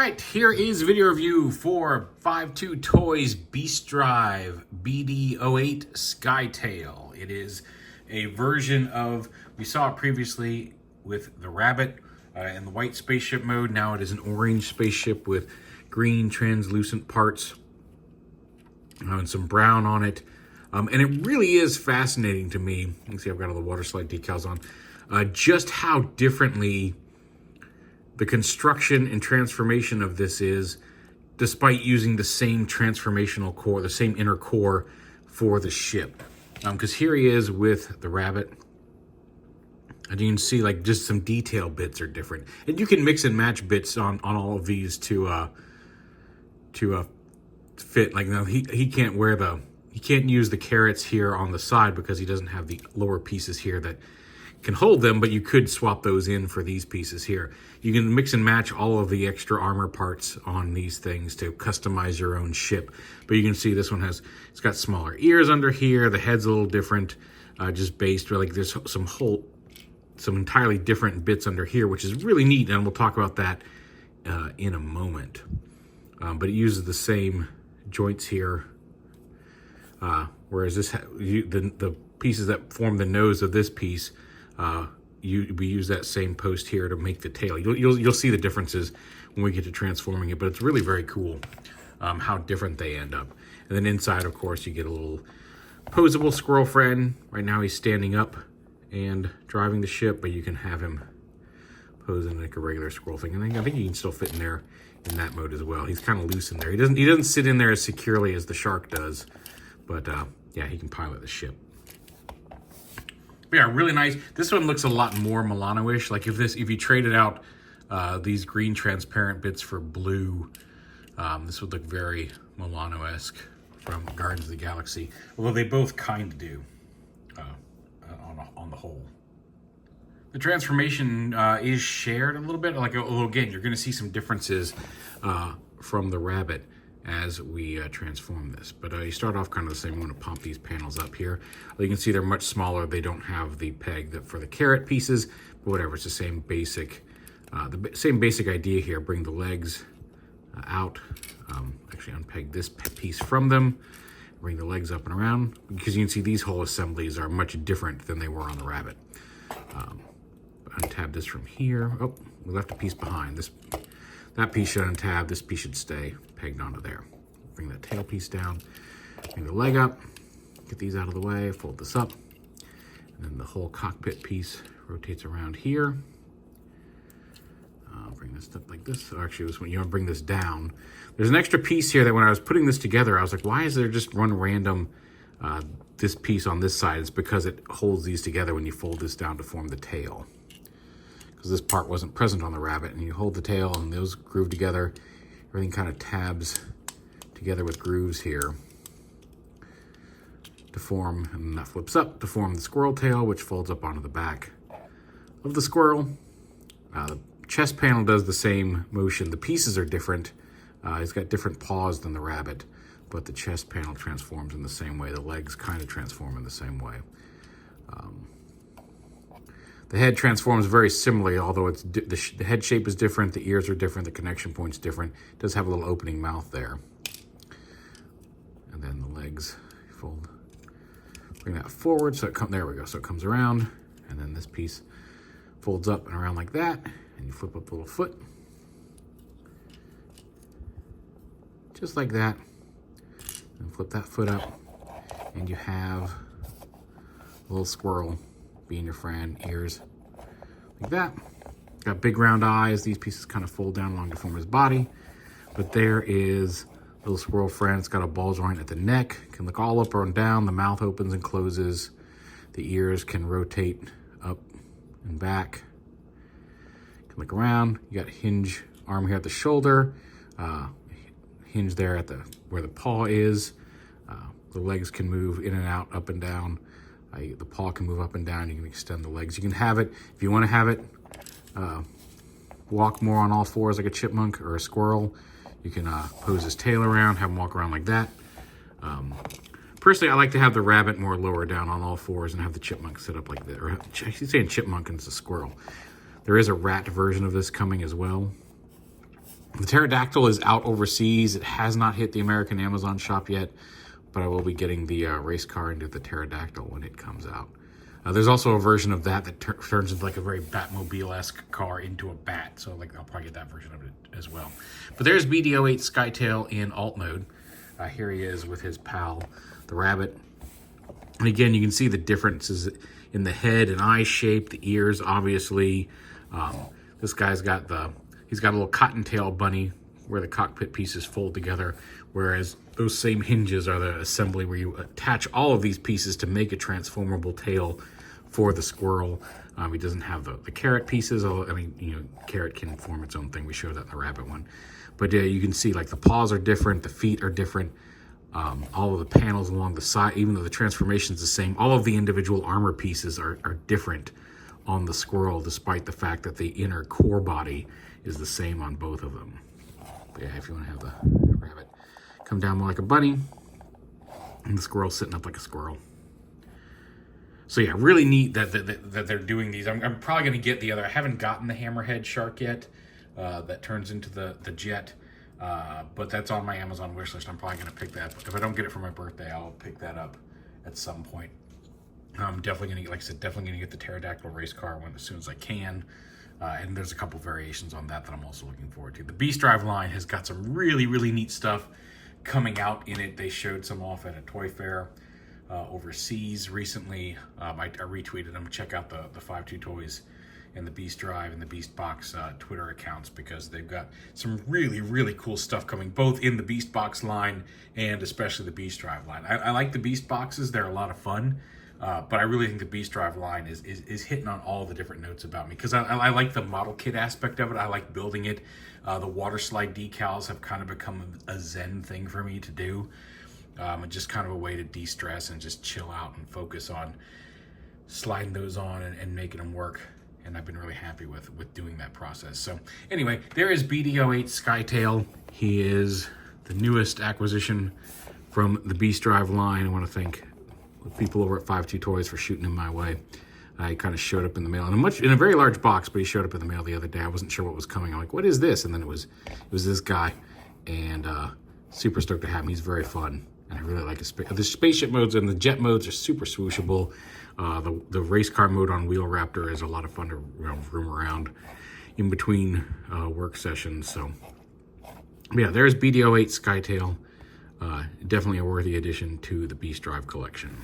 right, here is video review for 5.2 Toys BeastDrive BD-08 Skytail. It is a version of, we saw it previously with the Rabbit in the white spaceship mode. Now it is an orange spaceship with green translucent parts and some brown on it. And it really is fascinating to me. You can see I've got all the water slide decals on. Just how differently the construction and transformation of this is, despite using the same transformational core, the same inner core for the ship. Because here he is with the Rabbit. And you can see like just some detail bits are different. And you can mix and match bits on all of these to fit. Like now he can't wear he can't use the carrots here on the side because he doesn't have the lower pieces here that can hold them, but you could swap those in for these pieces here. You can mix and match all of the extra armor parts on these things to customize your own ship. But you can see this one it's got smaller ears under here. The head's a little different, just based, like there's some entirely different bits under here, which is really neat, and we'll talk about that in a moment. But it uses the same joints here, whereas the pieces that form the nose of this piece, we use that same post here to make the tail. You'll see the differences when we get to transforming it, but it's really very cool how different they end up. And then inside, of course, you get a little posable squirrel friend. Right now he's standing up and driving the ship, but you can have him posing like a regular squirrel thing. And I think he can still fit in there in that mode as well. He's kind of loose in there. He doesn't sit in there as securely as the shark does, but yeah, he can pilot the ship. Yeah, really nice. This one looks a lot more Milano-ish. Like if you traded out these green transparent bits for blue, this would look very Milano-esque from Guardians of the Galaxy. Although they both kind of do on the whole. The transformation is shared a little bit. Like again, you're going to see some differences from the Rabbit as we transform this. But you start off kind of the same. I'm going to pump these panels up here. You can see they're much smaller. They don't have the peg for the carrot pieces, but whatever. It's the same basic idea here. Bring the legs out. Actually unpeg this piece from them. Bring the legs up and around, because you can see these whole assemblies are much different than they were on the Rabbit. Untab this from here. Oh, we left a piece behind. That piece should untab. This piece should stay pegged onto there. Bring that tail piece down. Bring the leg up. Get these out of the way. Fold this up. And then the whole cockpit piece rotates around here. Bring this up like this. Or actually, you want to bring this down. There's an extra piece here that when I was putting this together, I was like, why is there just one random this piece on this side? It's because it holds these together when you fold this down to form the tail. Because this part wasn't present on the Rabbit, and you hold the tail and those groove together. Everything kind of tabs together with grooves here to form, and then that flips up to form the squirrel tail, which folds up onto the back of the squirrel. The chest panel does the same motion. The pieces are different. It's got different paws than the Rabbit, but the chest panel transforms in the same way. The legs kind of transform in the same way. The head transforms very similarly, although the head shape is different, the ears are different, the connection point's different. It does have a little opening mouth there. And then the legs fold. Bring that forward, so there we go. So it comes around, and then this piece folds up and around like that, and you flip up the little foot. Just like that. And flip that foot up, and you have a little squirrel being your friend, ears like that. Got big round eyes. These pieces kind of fold down along to form his body. But there is a little squirrel friend. It's got a ball joint at the neck. Can look all up and down. The mouth opens and closes. The ears can rotate up and back. Can look around. You got hinge arm here at the shoulder. Hinge there at where the paw is. The legs can move in and out, up and down. The paw can move up and down. You can extend the legs. You can have it, if you want to have it, walk more on all fours like a chipmunk or a squirrel. You can pose his tail around, have him walk around like that. Personally, I like to have the Rabbit more lower down on all fours and have the chipmunk sit up like that. Or I keep saying chipmunk and it's a squirrel. There is a rat version of this coming as well. The pterodactyl is out overseas. It has not hit the American Amazon shop yet, but I will be getting the race car into the pterodactyl when it comes out. There's also a version of that that turns into like a very Batmobile-esque car into a bat. So like I'll probably get that version of it as well. But there's BD-08 Skytail in alt mode. Here he is with his pal, the rabbit. And again, you can see the differences in the head and eye shape, the ears, obviously. This guy's got he's got a little cottontail bunny where the cockpit pieces fold together, whereas those same hinges are the assembly where you attach all of these pieces to make a transformable tail for the squirrel. He doesn't have the carrot pieces. I mean, you know, carrot can form its own thing. We showed that in the rabbit one. But you can see like the paws are different, the feet are different. All of the panels along the side, even though the transformation is the same, all of the individual armor pieces are different on the squirrel, despite the fact that the inner core body is the same on both of them. But yeah, if you want to have the rabbit come down more like a bunny, and the squirrel sitting up like a squirrel. So yeah, really neat that they're doing these. I'm probably going to get the other. I haven't gotten the hammerhead shark yet. That turns into the jet. But that's on my Amazon wish list. I'm probably going to pick that. If I don't get it for my birthday, I'll pick that up at some point. I'm definitely going to get, like I said, definitely going to get the pterodactyl race car as soon as I can. And there's a couple variations on that I'm also looking forward to. The BeastDrive line has got some really, really neat stuff coming out in it. They showed some off at a toy fair overseas recently. I retweeted them. Check out the 52 Toys and the BeastDrive and the BeastBox Twitter accounts, because they've got some really, really cool stuff coming, both in the BeastBox line and especially the BeastDrive line. I like the Beast boxes. They're a lot of fun. But I really think the BeastDrive line is hitting on all the different notes about me, because I like the model kit aspect of it. I like building it. The water slide decals have kind of become a zen thing for me to do. And just kind of a way to de-stress and just chill out and focus on sliding those on and making them work. And I've been really happy with doing that process. So anyway, there is BD-08 Skytail. He is the newest acquisition from the BeastDrive line. I want to thank the people over at 52 Toys for shooting him my way. He kind of showed up in the mail in a very large box, but he showed up in the mail the other day. I wasn't sure what was coming. I'm like, what is this? And then it was this guy, and super stoked to have him. He's very fun, and I really like his the spaceship modes and the jet modes are super swooshable. The race car mode on Wheel Raptor is a lot of fun to roam around in between work sessions. So yeah, there's BD-08 Skytail. Definitely a worthy addition to the BeastDrive collection.